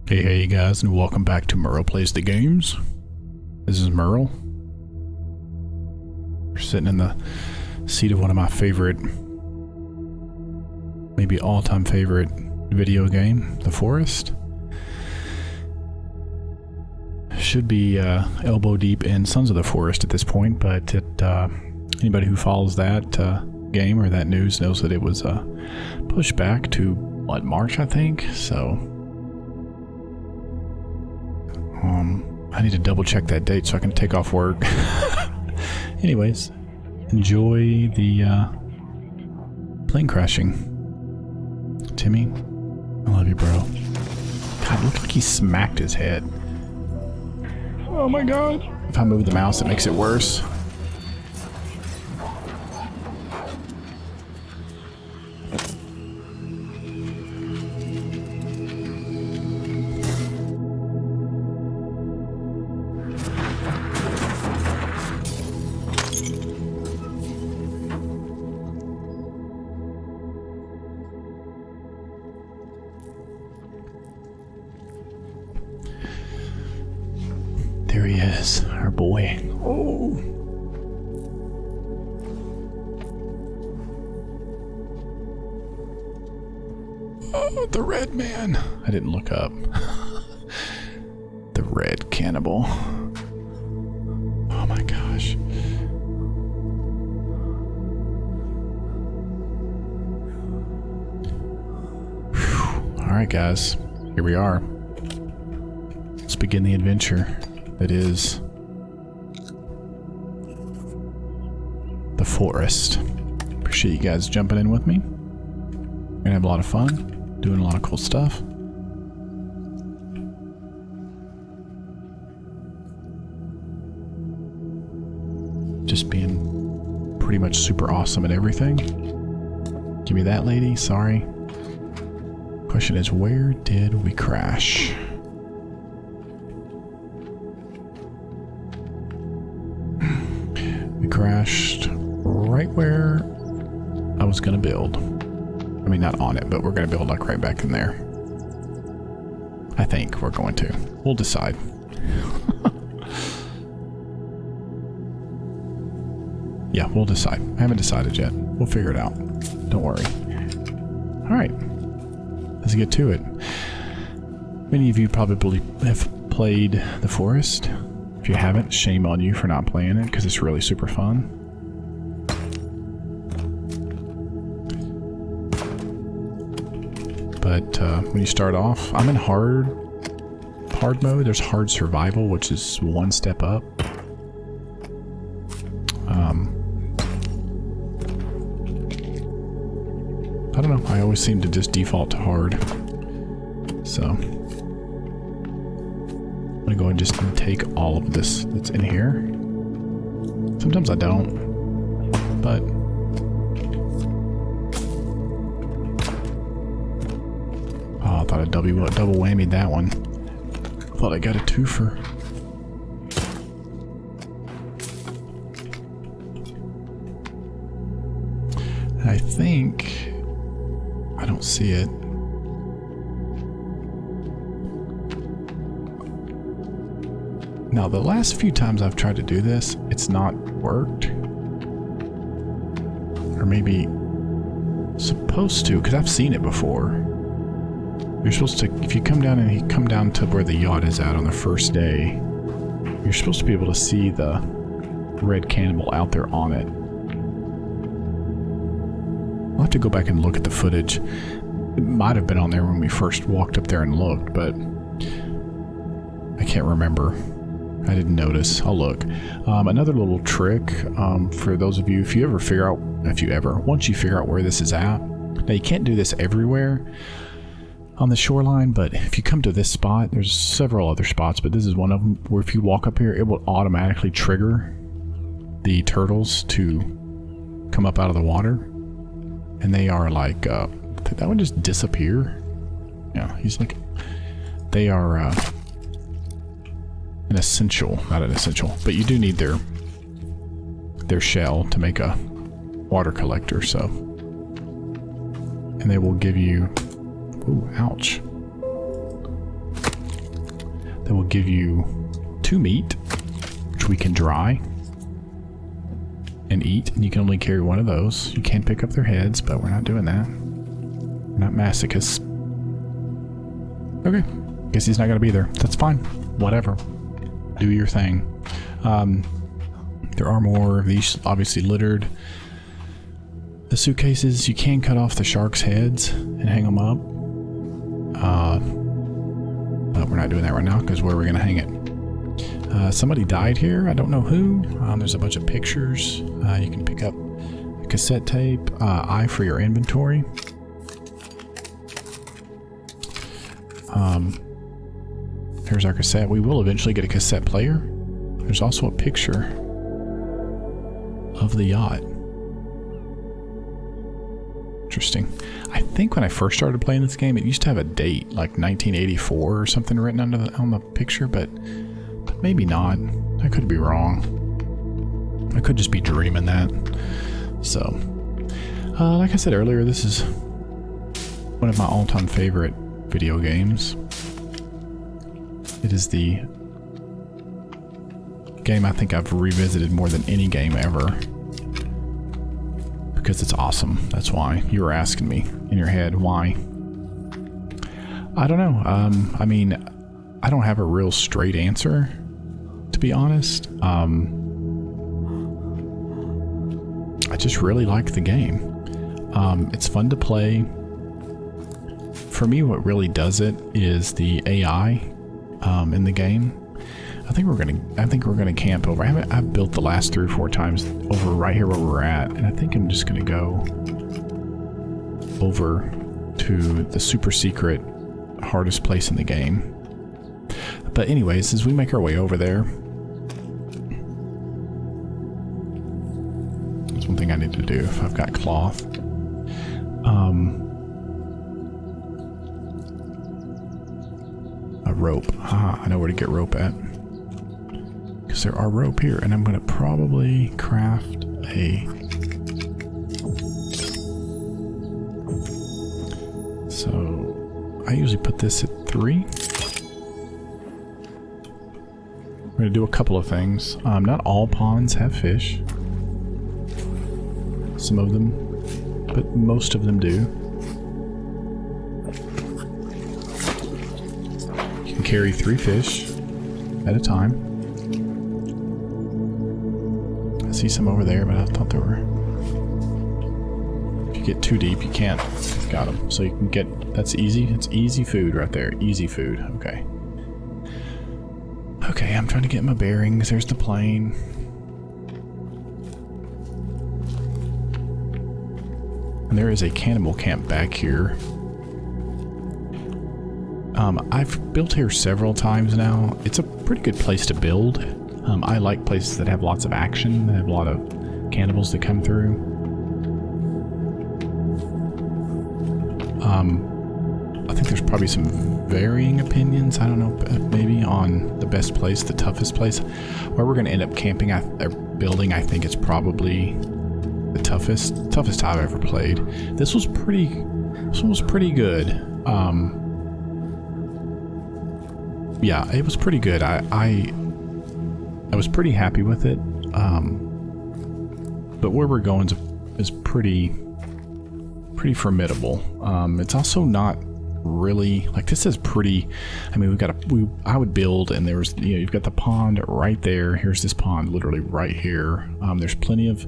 Hey you guys, and welcome back to Merle Plays the Games. This is Merle. We're sitting in the seat of one of my favorite, maybe all-time favorite video game, The Forest. Should be elbow deep in Sons of the Forest at this point, but anybody who follows that game or that news knows that it was pushed back to, what, March, I think? So I need to double check that date so I can take off work. Anyways, enjoy the plane crashing. Timmy, I love you, bro. God, it looked like he smacked his head. Oh my god. If I move the mouse, it makes it worse. There he is, our boy. Oh. Oh, the red man. I didn't look up. The red cannibal. Oh my gosh. Alright guys, here we are. Let's begin the adventure. That is The Forest. Appreciate you guys jumping in with me. We're gonna have a lot of fun, doing a lot of cool stuff. Just being pretty much super awesome at everything. Give me that, lady. Sorry. Question is, where did we crash? Crashed right where I was gonna build. I mean, not on it, but we're gonna build like right back in there. I think we're going to. We'll decide. Yeah, we'll decide. I haven't decided yet. We'll figure it out. Don't worry. Alright. Let's get to it. Many of you probably have played The Forest. If you haven't, shame on you for not playing it, because it's really super fun. But when you start off, I'm in hard mode. There's hard survival, which is one step up. I don't know. I always seem to just default to hard. So I'm gonna go and just take all of this that's in here. Sometimes I don't, but oh, I thought I double whammied that one. Thought I got a twofer. I think I don't see it. Now, the last few times I've tried to do this, it's not worked. Or maybe supposed to, because I've seen it before. You're supposed to, if you come down and you come down to where the yacht is at on the first day, you're supposed to be able to see the red cannibal out there on it. I'll have to go back and look at the footage. It might have been on there when we first walked up there and looked, but I can't remember. I didn't notice. I'll look. Another little trick for those of you, once you figure out where this is at. Now, you can't do this everywhere on the shoreline, but if you come to this spot, there's several other spots, but this is one of them where if you walk up here, it will automatically trigger the turtles to come up out of the water. And they are like, did that one just disappear? Yeah, he's like, they are an essential, not an essential, but you do need their shell to make a water collector, so. And they will give you, ooh, ouch. that will give you 2 meat, which we can dry and eat, and you can only carry 1 of those. You can pick up their heads, but we're not doing that. We're not masochists. Okay, guess he's not gonna be there. That's fine. Whatever. Do your thing. There are more of these, obviously littered. The suitcases, you can cut off the sharks' heads and hang them up. But we're not doing that right now, because where are we gonna hang it? Somebody died here. I don't know who. There's a bunch of pictures. You can pick up a cassette tape, eye for your inventory. Here's our cassette. We will eventually get a cassette player. There's also a picture of the yacht. Interesting. I think when I first started playing this game, it used to have a date, like 1984 or something written on the picture, but maybe not. I could be wrong. I could just be dreaming that. So, like I said earlier, this is one of my all-time favorite video games. It is the game I think I've revisited more than any game ever. Because it's awesome. That's why. You were asking me in your head, why? I don't know. I mean, I don't have a real straight answer, to be honest. I just really like the game. It's fun to play. For me, what really does it is the AI in the game. I think we're gonna camp over. I've built the last 3 or 4 times over right here where we're at, and I think I'm just gonna go over to the super secret hardest place in the game. But anyways, as we make our way over there, that's one thing I need to do if I've got cloth. A rope. I know where to get rope at. Because there are rope here, and I'm going to probably craft a... So, I usually put this at 3. We're going to do a couple of things. Not all ponds have fish. Some of them, but most of them do. You can carry 3 fish at a time. I see some over there, but I thought there were... If you get too deep, you can't. Got them. So you can get... That's easy. It's easy food right there. Easy food. Okay. Okay, I'm trying to get my bearings. There's the plane. And there is a cannibal camp back here. I've built here several times now. It's a pretty good place to build. I like places that have lots of action, that have a lot of cannibals that come through. I think there's probably some varying opinions, I don't know, maybe on the best place, the toughest place. Where we're going to end up camping or building, I think it's probably the toughest I've ever played. This one was pretty good. Yeah, it was pretty good. I was pretty happy with it. But where we're going is pretty formidable. It's also not really like, this is pretty. I mean, I would build, and there was, you've got the pond right there. Here's this pond literally right here. There's plenty of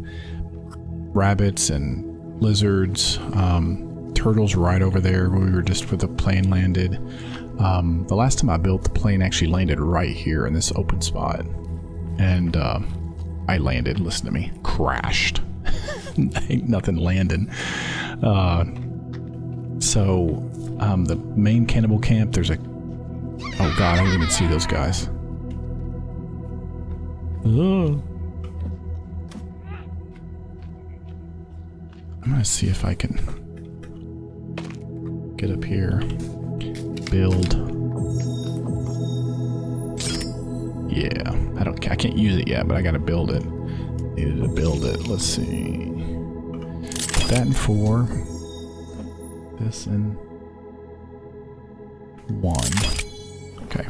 rabbits and lizards, turtles right over there where we were just where the plane landed. The last time I built, the plane actually landed right here in this open spot, and I landed, listen to me, crashed. Ain't nothing landing. So the main cannibal camp, there's a, oh god, I didn't even see those guys. I'm gonna see if I can get up here. Build. Yeah, I can't use it yet, but I gotta build it. Needed to build it. Let's see. Put that in 4. This in 1. Okay.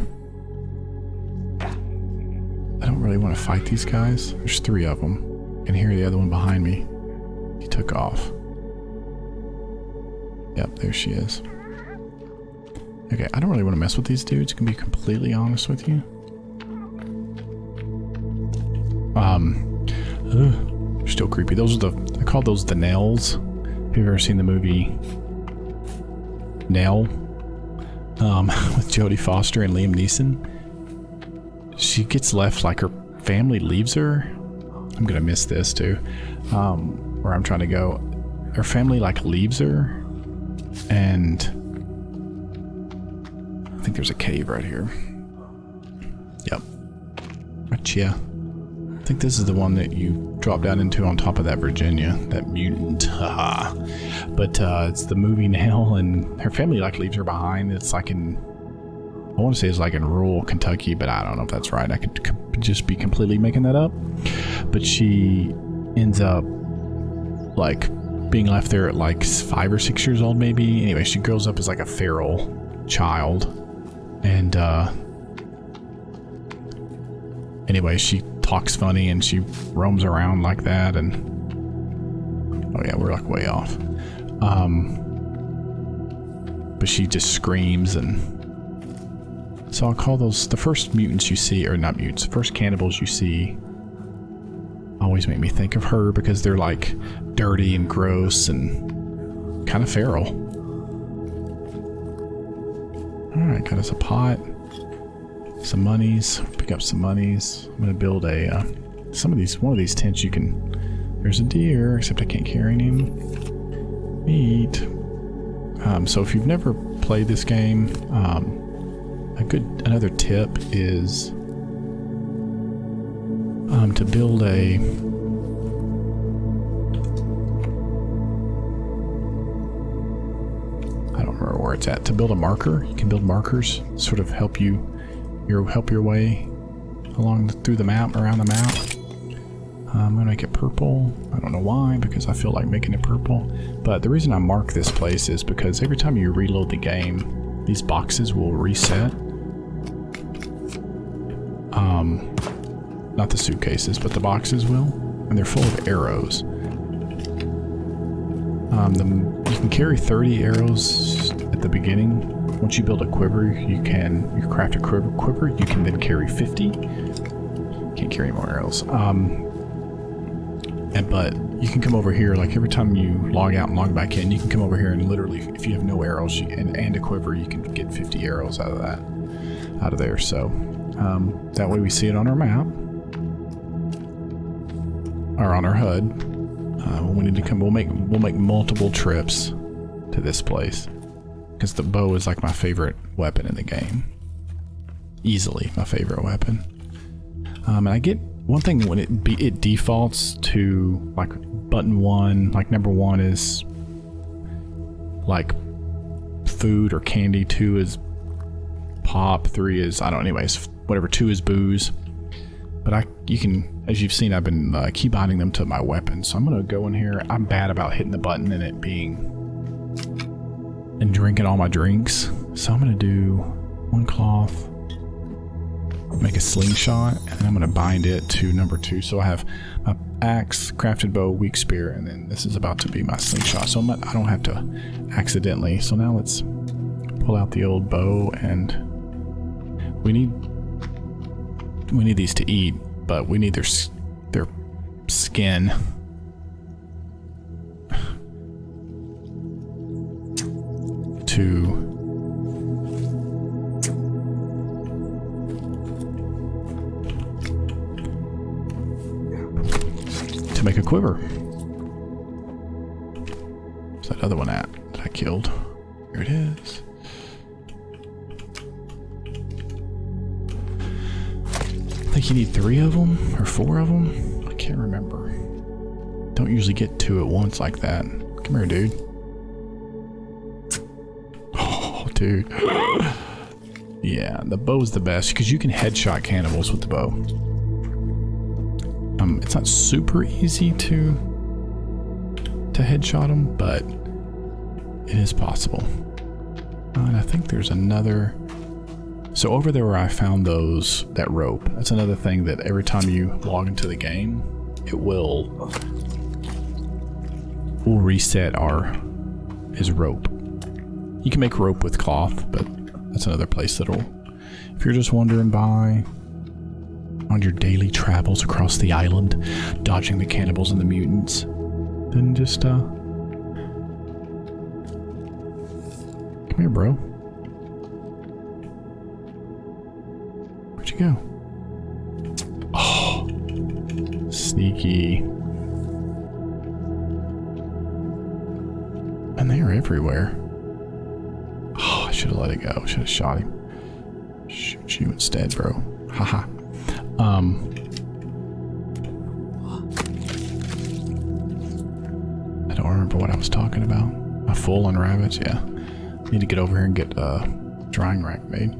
really want to fight these guys. There's 3 of them. I can hear the other one behind me. He took off. Yep, there she is. Okay, I don't really want to mess with these dudes, to be completely honest with you. They're still creepy. Those are I call those the Nails. Have you ever seen the movie Nail? With Jodie Foster and Liam Neeson. She gets left, like her family leaves her. I'm gonna miss this too. Where I'm trying to go. Her family like leaves her, and I think there's a cave right here. Yep. Gotcha. I think this is the one that you drop down into on top of that Virginia, that mutant. Haha. But it's the movie Nail, and her family like leaves her behind. It's like in, I want to say it's like in rural Kentucky, but I don't know if that's right. I could just be completely making that up. But she ends up like being left there at like 5 or 6 years old, maybe. Anyway, she grows up as like a feral child, and anyway, she talks funny and she roams around like that. And oh yeah, we're like way off. But she just screams, and so I'll call those the first mutants you see, or not mutants, first cannibals you see always make me think of her, because they're like dirty and gross and kind of feral. Alright, got us a pot, some monies, pick up some monies. I'm gonna build a one of these tents you can, there's a deer, except I can't carry him. Meat. So if you've never played this game, another tip is to build a I don't remember where it's at. To build a marker, you can build markers, sort of help your way along through the map, around the map. I'm gonna make it purple. I don't know why, because I feel like making it purple. But the reason I mark this place is because every time you reload the game, these boxes will reset. Not the suitcases, but the boxes will, and they're full of arrows. You can carry 30 arrows at the beginning. Once you build a quiver, you craft a quiver. You can then carry 50. Can't carry more arrows. But you can come over here, like every time you log out and log back in, you can come over here and literally, if you have no arrows and a quiver, you can get 50 arrows out of there. So that way we see it on our map, or on our HUD. When we need to come, we'll make multiple trips to this place, because the bow is like my favorite weapon in the game. Easily my favorite weapon. And I get one thing when it defaults to like button 1, like number 1 is like food or candy, 2 is pop, 3 is, I don't know, anyways, whatever, 2 is booze. But you can, as you've seen, I've been keybinding them to my weapon. So I'm gonna go in here. I'm bad about hitting the button and it being, and drinking all my drinks. So I'm gonna do 1 cloth, make a slingshot, and I'm gonna bind it to number 2. So I have my axe, crafted bow, weak spear, and then this is about to be my slingshot. So I don't have to accidentally. So now let's pull out the old bow, and we need these to eat, but we need their skin. To make a quiver. Where's that other one at that I killed? Here it is. I think you need 3 of them or 4 of them. I can't remember. Don't usually get 2 at once like that. Come here, dude. Oh, dude. Yeah, the bow's the best because you can headshot cannibals with the bow. It's not super easy to headshot them, but it is possible. And I think there's another So over there where I found that rope, that's another thing that every time you log into the game, it will reset his rope. You can make rope with cloth, but that's another place that'll, if you're just wandering by on your daily travels across the island, dodging the cannibals and the mutants, then just come here, bro. Where'd you go? Oh, sneaky. And they're everywhere. Oh, I should have let it go. Should have shot him. Shoot you instead, bro. Haha. I don't remember what I was talking about. A full on rabbits, yeah. Need to get over here and get a drying rack made.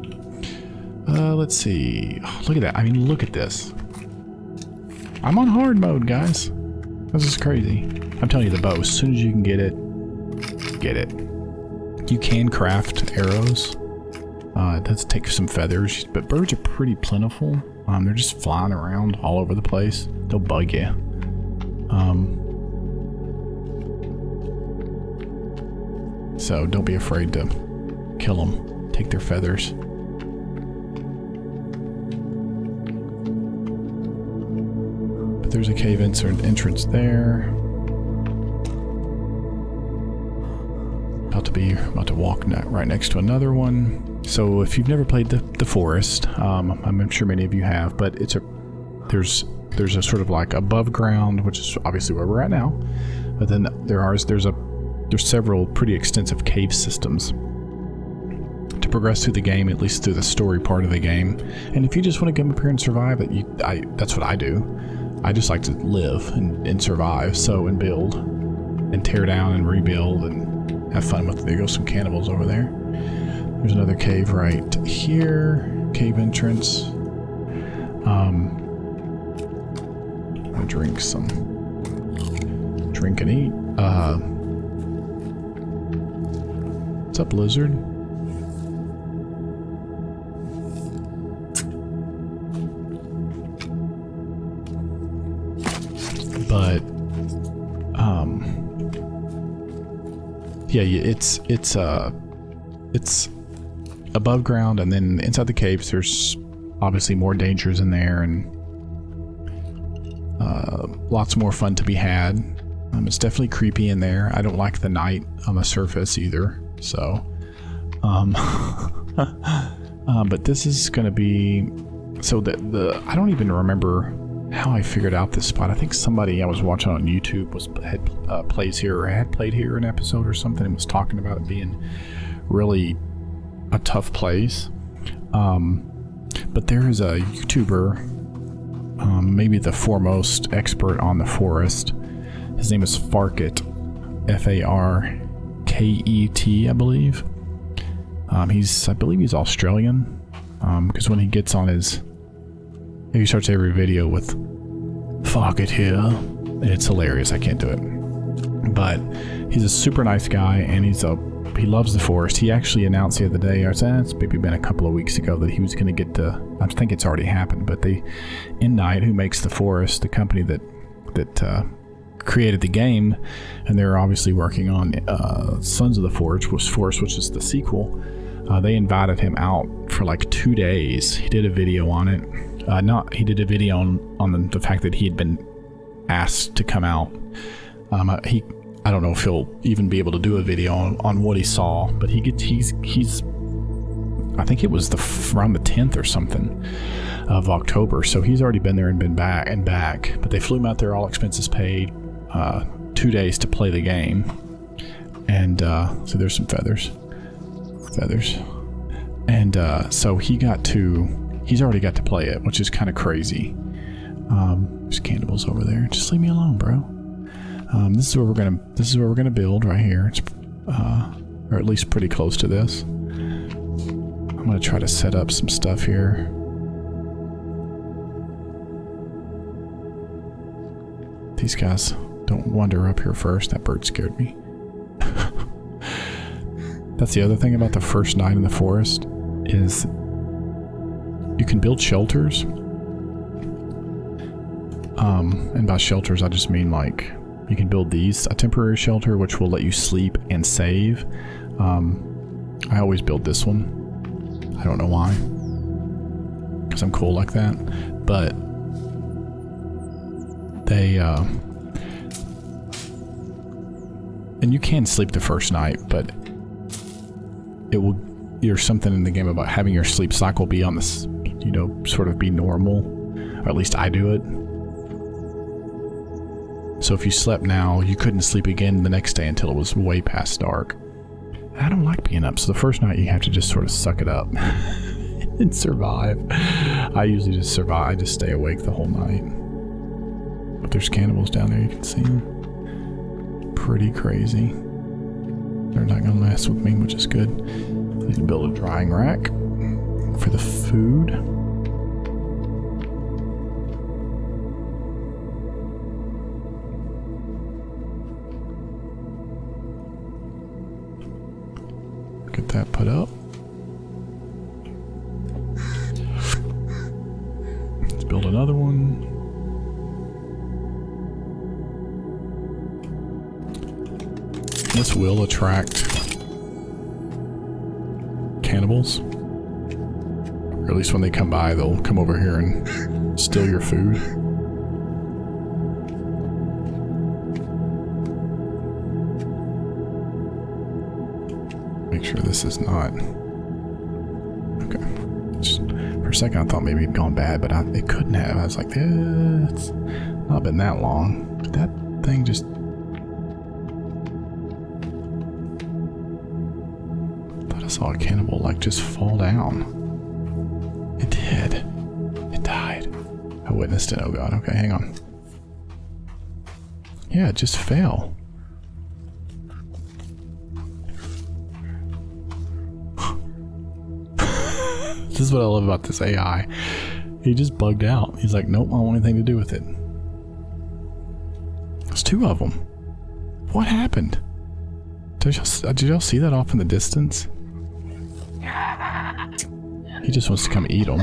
Let's see. Oh, look at that. I mean, look at this. I'm on hard mode, guys. This is crazy. I'm telling you, the bow, as soon as you can get it, get it. You can craft arrows. It does take some feathers, but birds are pretty plentiful. They're just flying around all over the place. They'll bug you. So don't be afraid to kill them. Take their feathers. But there's a cave entrance there. About to walk right next to another one. So if you've never played the forest, I'm sure many of you have, but there's a sort of like above ground, which is obviously where we're at now. But then there's several pretty extensive cave systems to progress through the game, at least through the story part of the game. And if you just want to come up here and survive it, that's what I do. I just like to live and survive, and build and tear down and rebuild and have fun with it. There goes some cannibals over there. There's another cave right here. Cave entrance. I'm gonna drink and eat. What's up, lizard? But yeah, it's above ground, and then inside the caves there's obviously more dangers in there, and lots more fun to be had. It's definitely creepy in there. I don't like the night on the surface either, so but this is gonna be I don't even remember how I figured out this spot. I think somebody I was watching on YouTube had played here an episode or something, and was talking about it being really a tough place. But there is a YouTuber, maybe the foremost expert on the forest. His name is Farket, F-A-R-K-E-T, I believe. I believe he's Australian, because when he gets on he starts every video with Farket here. It's hilarious. I can't do it. But he's a super nice guy, and he loves the forest. He actually announced the other day, it's maybe been a couple of weeks ago, that he was going to get to, I think it's already happened, but Endite, who makes the forest, the company that created the game, and they're obviously working on Sons of the Forest, which is the sequel. They invited him out for like 2 days. He did a video on it. He did a video on the fact that he had been asked to come out. I don't know if he'll even be able to do a video on what he saw, but he's I think it was around the 10th or something of October, so he's already been there and been back. But they flew him out there, all expenses paid, 2 days to play the game. And so there's some feathers. And so he's already got to play it, which is kind of crazy. There's cannibals over there. Just leave me alone, bro. This is where we're gonna build right here. It's or at least pretty close to this. I'm gonna try to set up some stuff here. These guys don't wander up here first. That bird scared me. That's the other thing about the first night in the forest, is you can build shelters. And by shelters, I just mean like you can build these, a temporary shelter, which will let you sleep and save. I always build this one. I don't know why, because I'm cool like that. But they, and you can sleep the first night, but it will, there's something in the game about having your sleep cycle be on this, you know, sort of be normal, or at least I do it. So if you slept now, you couldn't sleep again the next day until it was way past dark. I don't like being up, so the first night you have to just sort of suck it up and survive. I usually just survive, I just stay awake the whole night. But there's cannibals down there, you can see them. Pretty crazy. They're not gonna mess with me, which is good. I need to build a drying rack for the food. Get that put up. Let's build another one. This will attract cannibals. Or at least when they come by, they'll come over here and steal your food. Make sure this is not... Okay. Just for a second I thought maybe it'd gone bad, but it couldn't have. I was like, it's not been that long. That thing just... I saw a cannibal like just fall down. It did. It died. I witnessed it. Oh god. Okay, hang on. Yeah, it just fell. This is what I love about this AI. He just bugged out. He's like, nope, I don't want anything to do with it. There's two of them. What happened? Did y'all see that off in the distance? He just wants to come eat them.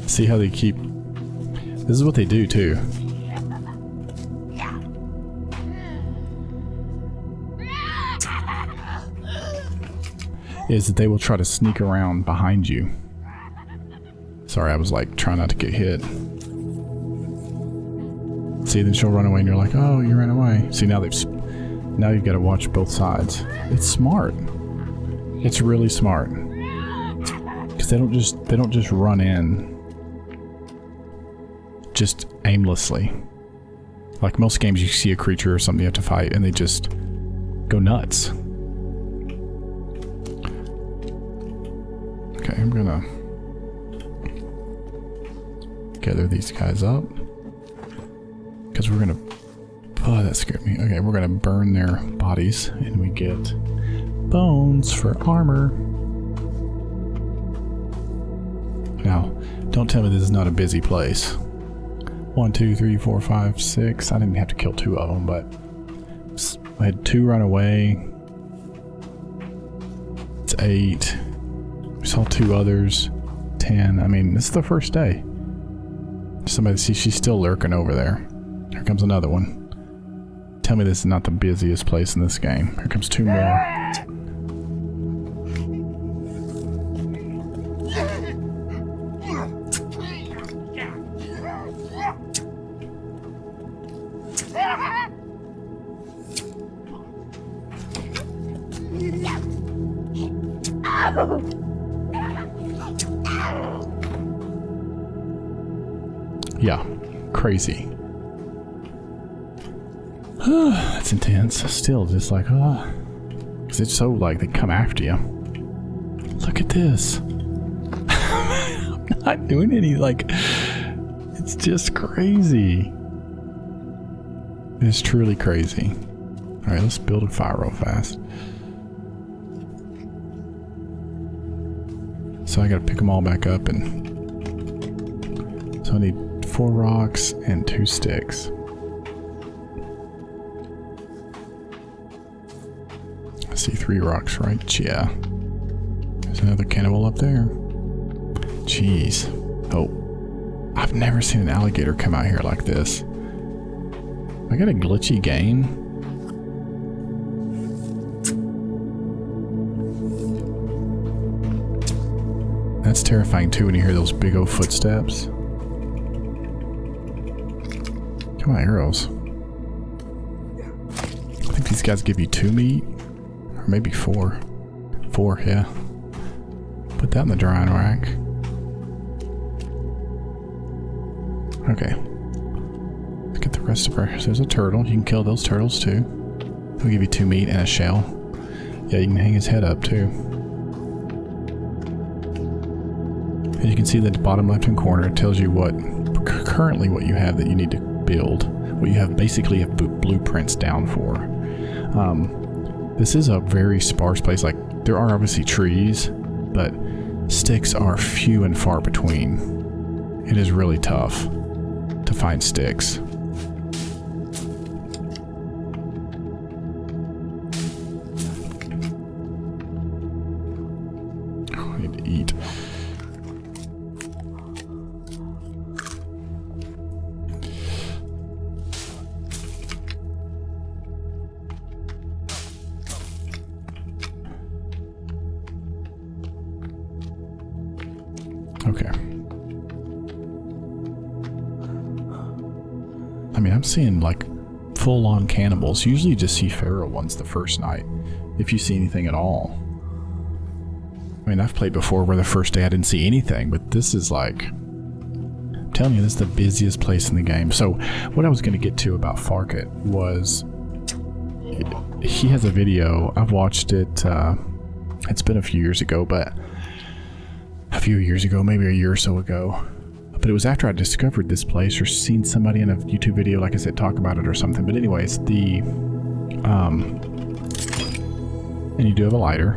See how they keep... This is what they do too. Is that they will try to sneak around behind you. Sorry, I was like trying not to get hit. See, then she'll run away and you're like, oh, you ran away. See, now you've got to watch both sides. It's smart. It's really smart. Because they don't just run in just aimlessly. Like most games, you see a creature or something you have to fight and they just go nuts. Okay, I'm gonna gather these guys up because we're gonna... Oh, that scared me. Okay, we're gonna burn their bodies and we get bones for armor. Now, don't tell me this is not a busy place. 1, 2, 3, 4, 5, 6. I didn't have to kill 2 of them, but I had 2 run away. It's 8. We saw 2 others. 10. I mean, this is the first day. Somebody, see, she's still lurking over there. Here comes another one. Tell me this is not the busiest place in this game. Here comes 2 more. Yeah, crazy. That's intense. Still, just like, because it's so like they come after you. Look at this. I'm not doing any, like, it's just crazy. It's truly crazy. All right, let's build a fire real fast. So I gotta pick them all back up and So I need 4 rocks and 2 sticks. I see 3 rocks, right? Yeah. There's another cannibal up there. Jeez. Oh. I've never seen an alligator come out here like this. I got a glitchy game. That's terrifying too when you hear those big old footsteps. Come on, arrows. I think these guys give you 2 meat. Or maybe 4. 4, yeah. Put that in the drying rack. Okay. Let's get the rest of our... There's a turtle. You can kill those turtles too. They'll give you 2 meat and a shell. Yeah, you can hang his head up too. And you can see the bottom left-hand corner. It tells you what... currently what you have that you need to build. What you have basically have blueprints down for. This is a very sparse place. Like, there are obviously trees, but sticks are few and far between. It is really tough to find sticks. Oh, I need to eat. Okay. I mean, I'm seeing like full-on cannibals. Usually you just see feral ones the first night, if you see anything at all. I mean, I've played before where the first day I didn't see anything, but this is like... I'm telling you, this is the busiest place in the game. So, what I was going to get to about Farkit was... He has a video. I've watched it. It's been a few years ago, but... A few years ago, maybe a year or so ago. But it was after I discovered this place or seen somebody in a YouTube video, like I said, talk about it or something. But anyways, the... and you do have a lighter.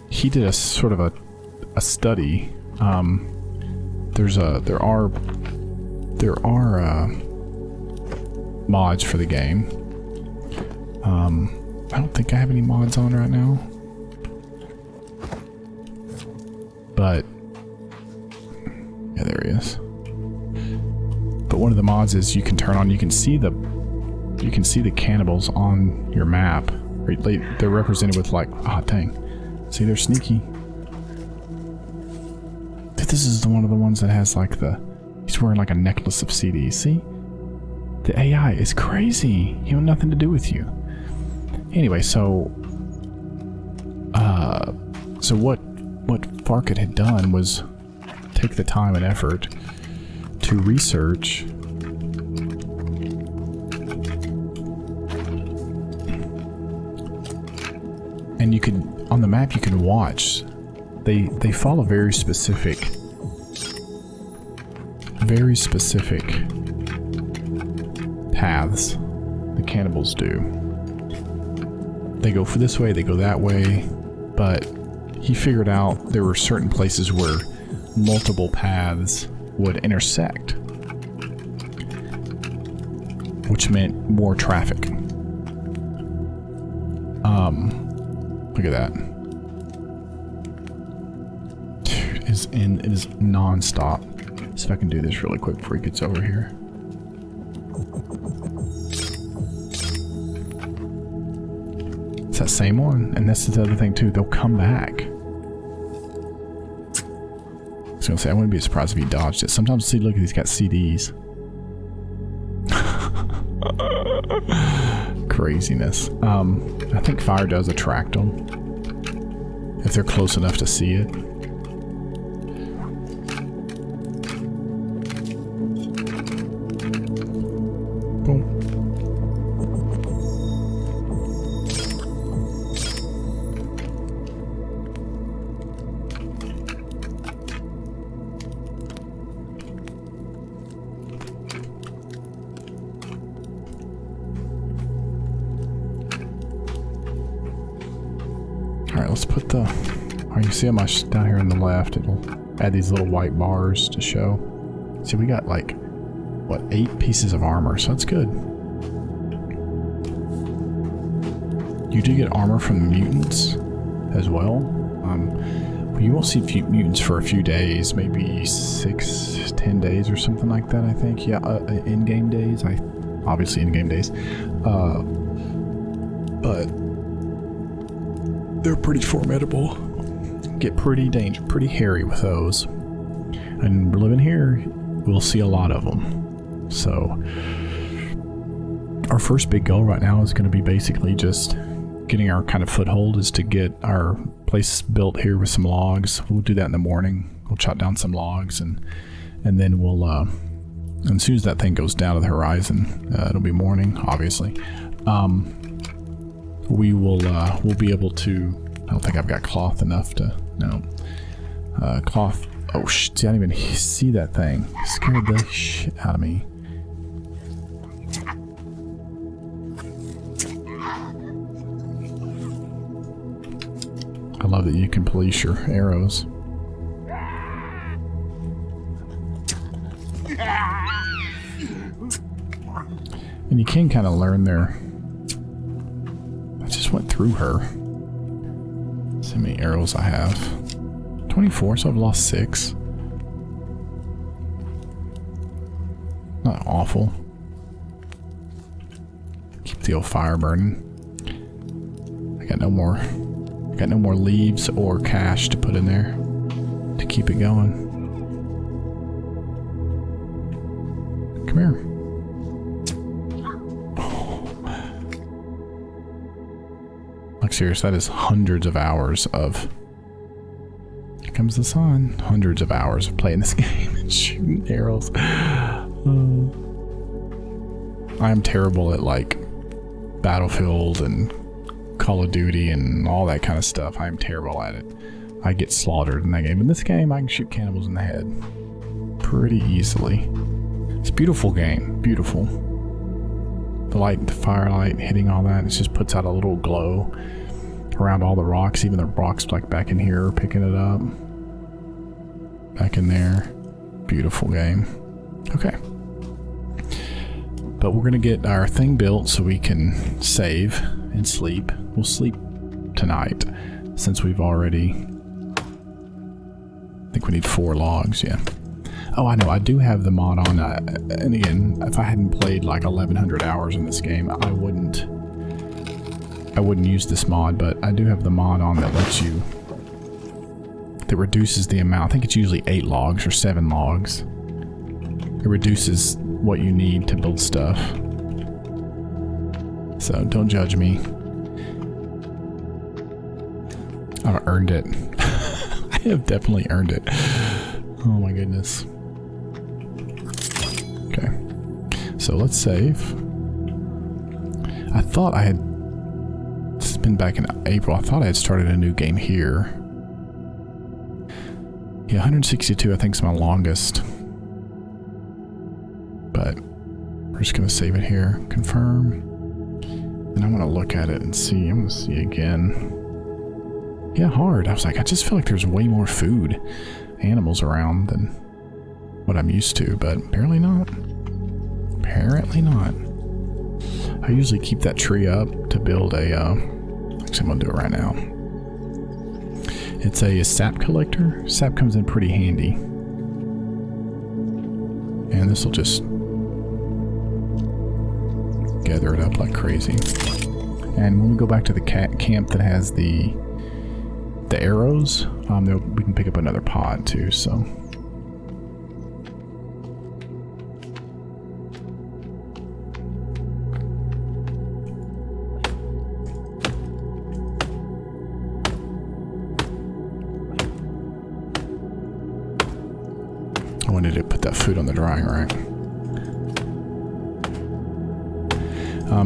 He did a sort of a study. There are mods for the game. I don't think I have any mods on right now, but yeah, there he is. But one of the mods is you can turn on. You can see the cannibals on your map. They're represented with like, ah, dang. See, they're sneaky. This is one of the ones that has like he's wearing like a necklace of CDs. See? The AI is crazy. He had nothing to do with you. Anyway, so what Farkit had done was take the time and effort to research and you could, on the map you can watch, they follow very specific paths. The cannibals do. They go for this way, they go that way, but he figured out there were certain places where multiple paths would intersect, which meant more traffic. Look at that. Dude, it is non-stop. See if I can do this really quick before he gets over here. It's that same one, and this is the other thing too. They'll come back. I was gonna say I wouldn't be surprised if he dodged it. Sometimes, see, look, he's got CDs. Craziness. I think fire does attract them if they're close enough to see it. Boom. Alright, let's put the... Alright, you see how much down here on the left, it'll add these little white bars to show. See, we got like, what, 8 pieces of armor, so that's good. You do get armor from the mutants as well. You won't see mutants for a few days, maybe 6-10 days or something like that, I think. Yeah, in-game days. Obviously in-game days. But they're pretty formidable. Get pretty hairy with those. And living here, we'll see a lot of them. So our first big goal right now is going to be basically just getting our kind of foothold, is to get our place built here with some logs. We'll do that in the morning. We'll chop down some logs, and then we'll and as soon as that thing goes down to the horizon, it'll be morning, obviously. We'll be able to... I don't think I've got cloth enough to... No. Cloth... Oh, see, I didn't even see that thing. It scared the shit out of me. I love that you can police your arrows. And you can kind of learn their... I just went through her. See how many arrows I have. 24, so I've lost 6. Not awful. Keep the old fire burning. I got no more leaves or cash to put in there to keep it going. Come here. Like serious, that is hundreds of hours of... Here comes the sun. Hundreds of hours of playing this game and shooting arrows. I'm terrible at like Battlefield and Call of Duty and all that kind of stuff. I'm terrible at it. I get slaughtered in that game. In this game, I can shoot cannibals in the head pretty easily. It's a beautiful game. Beautiful. The light, the firelight hitting all that, it just puts out a little glow around all the rocks. Even the rocks like back in here are picking it up. Back in there. Beautiful game. Okay. But we're going to get our thing built so we can save and sleep. We'll sleep tonight since we've already... I think we need 4 logs, yeah. Oh, I know, I do have the mod on, and again, if I hadn't played like 1100 hours in this game, I wouldn't use this mod, but I do have the mod on that lets you... that reduces the amount. I think it's usually 8 logs or 7 logs. It reduces what you need to build stuff. So don't judge me. I've earned it. I have definitely earned it. Oh my goodness. Okay. So let's save. I thought I had... It's been back in April. I thought I had started a new game here. Yeah, 162 I think is my longest. But we're just going to save it here. Confirm. And I want to look at it and see. I'm going to see again. Yeah, hard. I was like, I just feel like there's way more food, animals around than what I'm used to, but apparently not. Apparently not. I usually keep that tree up to build a, actually I'm going to do it right now. It's a sap collector. Sap comes in pretty handy. And this will just gather it up like crazy. And when we go back to the camp that has the arrows, we can pick up another pod too, so. I wanted to put that food on the drying rack.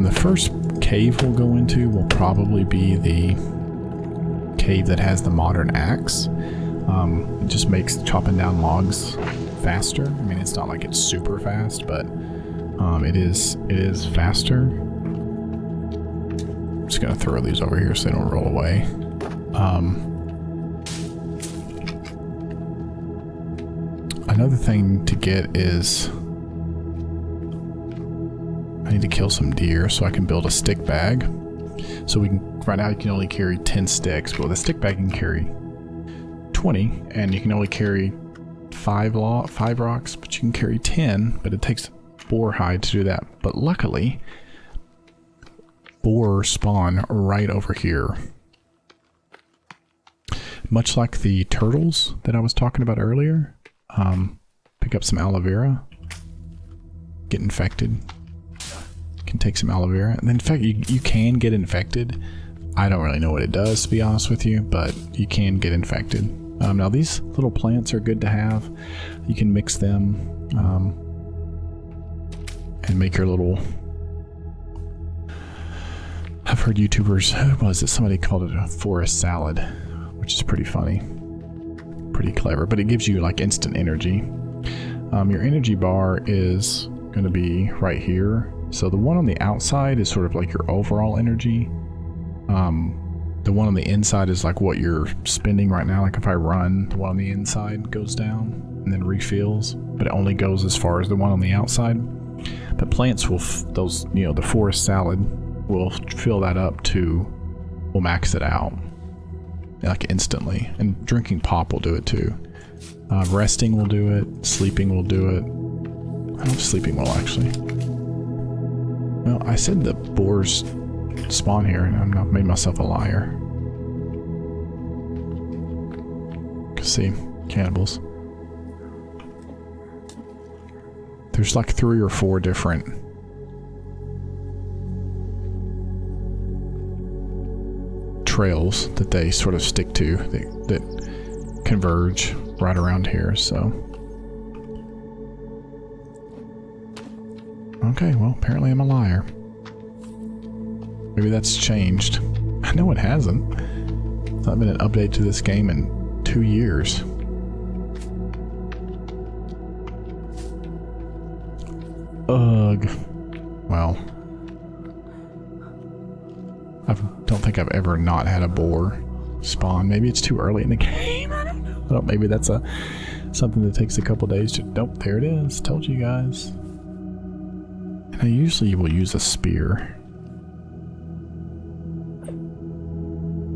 The first cave we'll go into will probably be the cave that has the modern axe. It just makes chopping down logs faster. I mean, it's not like it's super fast, but it is faster. I'm just gonna throw these over here so they don't roll away. Another thing to get is I need to kill some deer so I can build a stick bag. So we can, right now you can only carry 10 sticks, but with a stick bag you can carry 20, and you can only carry 5 rocks, but you can carry 10, but it takes boar hide to do that. But luckily, boar spawn right over here. Much like the turtles that I was talking about earlier. Pick up some aloe vera, get infected, can take some aloe vera, and then in fact you can get infected. I don't really know what it does, to be honest with you, but you can get infected. Now these little plants are good to have. You can mix them and make your little, I've heard YouTubers, who was it, somebody called it a forest salad, which is pretty funny. Pretty clever, but it gives you like instant energy. Your energy bar is going to be right here. So the one on the outside is sort of like your overall energy. The one on the inside is like what you're spending right now. Like if I run, the one on the inside goes down and then refills, but it only goes as far as the one on the outside. But plants will, those, you know, the forest salad will fill that up to, will max it out. Like instantly, and drinking pop will do it too. Resting will do it. Sleeping will do it. I don't know if sleeping will actually. Well, I said the boars spawn here, and I've made myself a liar. See, cannibals. There's like 3 or 4 different trails that they sort of stick to that converge right around here, so okay, well apparently I'm a liar. Maybe that's changed. I know it hasn't. It's not been an update to this game in 2 years. Ugh. Well, I don't think I've ever not had a boar spawn. Maybe it's too early in the game. I don't know. Well, maybe that's something that takes a couple days to... Nope, there it is. Told you guys. And I usually will use a spear. I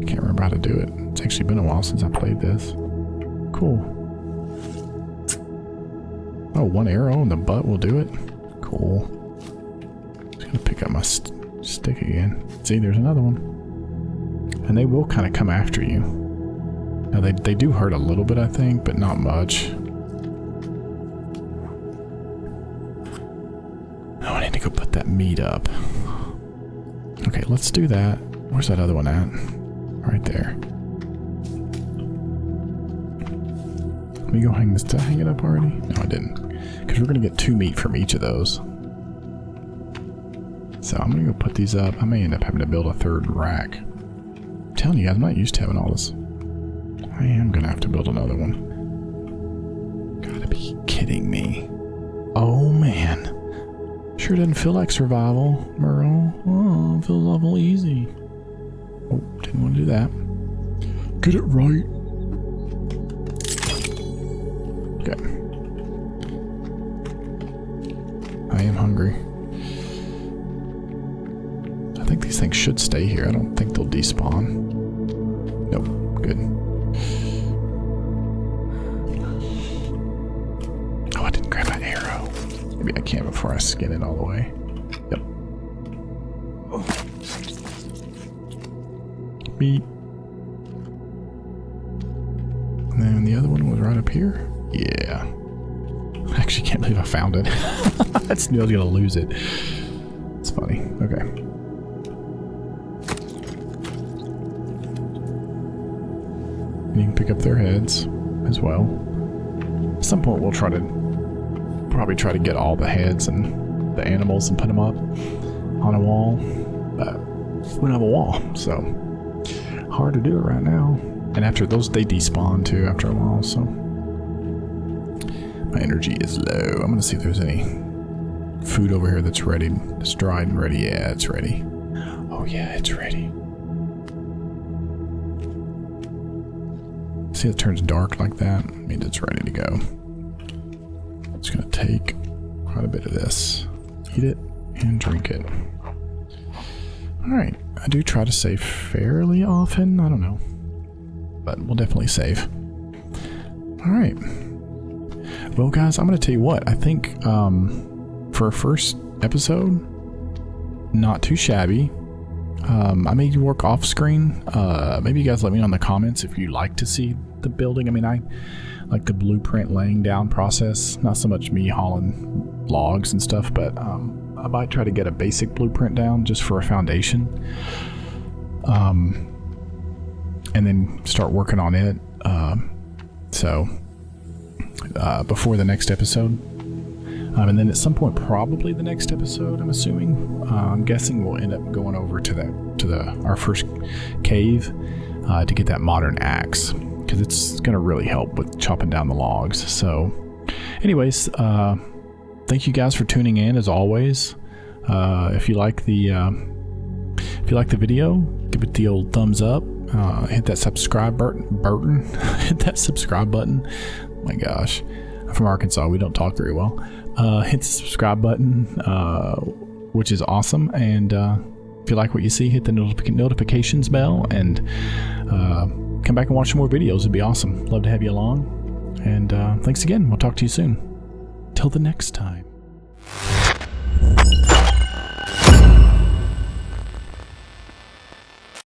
can't remember how to do it. It's actually been a while since I played this. Cool. Oh, 1 arrow in the butt will do it. Cool. Just gonna pick up my stick again. See, there's another one. And they will kind of come after you. Now they do hurt a little bit, I think, but not much. Oh, I need to go put that meat up. Okay, let's do that. Where's that other one at? Right there. Let me go hang this. Did I hang it up already? No, I didn't. Because we're going to get 2 meat from each of those. So I'm going to go put these up. I may end up having to build a 3rd rack. I'm telling you guys, I'm not used to having all this. I am going to have to build another one. Gotta be kidding me. Oh, man. Sure doesn't feel like survival, Merle. Oh, it feels awful easy. Oh, didn't want to do that. Get it right. Okay. I am hungry. I think these things should stay here. I don't think they'll despawn. Nope. Good. Oh, I didn't grab an arrow. Maybe I can before I skin it all the way. Yep. Meat. And then the other one was right up here. Yeah. I actually can't believe I found it. I just knew I was gonna lose it. It's funny. Okay. And you can pick up their heads as well. At some point we'll probably try to get all the heads and the animals and put them up on a wall. But we don't have a wall, so hard to do it right now. And after those, they despawn too after a while, so my energy is low. I'm gonna see if there's any food over here that's ready. It's dried and ready. Yeah, it's ready. Oh yeah, it's ready. See, it turns dark like that. I mean, it's ready to go. It's gonna take quite a bit of this. Eat it and drink it. Alright, I do try to save fairly often. I don't know. But we'll definitely save. Alright. Well, guys, I'm gonna tell you what. I think for a first episode, not too shabby. I made you work off screen. Maybe you guys let me know in the comments if you like to see the building. I mean, I like the blueprint laying down process. Not so much me hauling logs and stuff, but I might try to get a basic blueprint down just for a foundation. And then start working on it. Before the next episode. And then at some point, probably the next episode, I'm assuming. I'm guessing we'll end up going over to our first cave to get that modern axe, because it's going to really help with chopping down the logs. So, anyways, thank you guys for tuning in as always. If you like the video, give it the old thumbs up. Hit that subscribe button. Hit that subscribe button. Oh my gosh, I'm from Arkansas. We don't talk very well. Hit the subscribe button, which is awesome. And if you like what you see, hit the notifications bell and come back and watch some more videos. It'd be awesome. Love to have you along. And thanks again. We'll talk to you soon. Till the next time.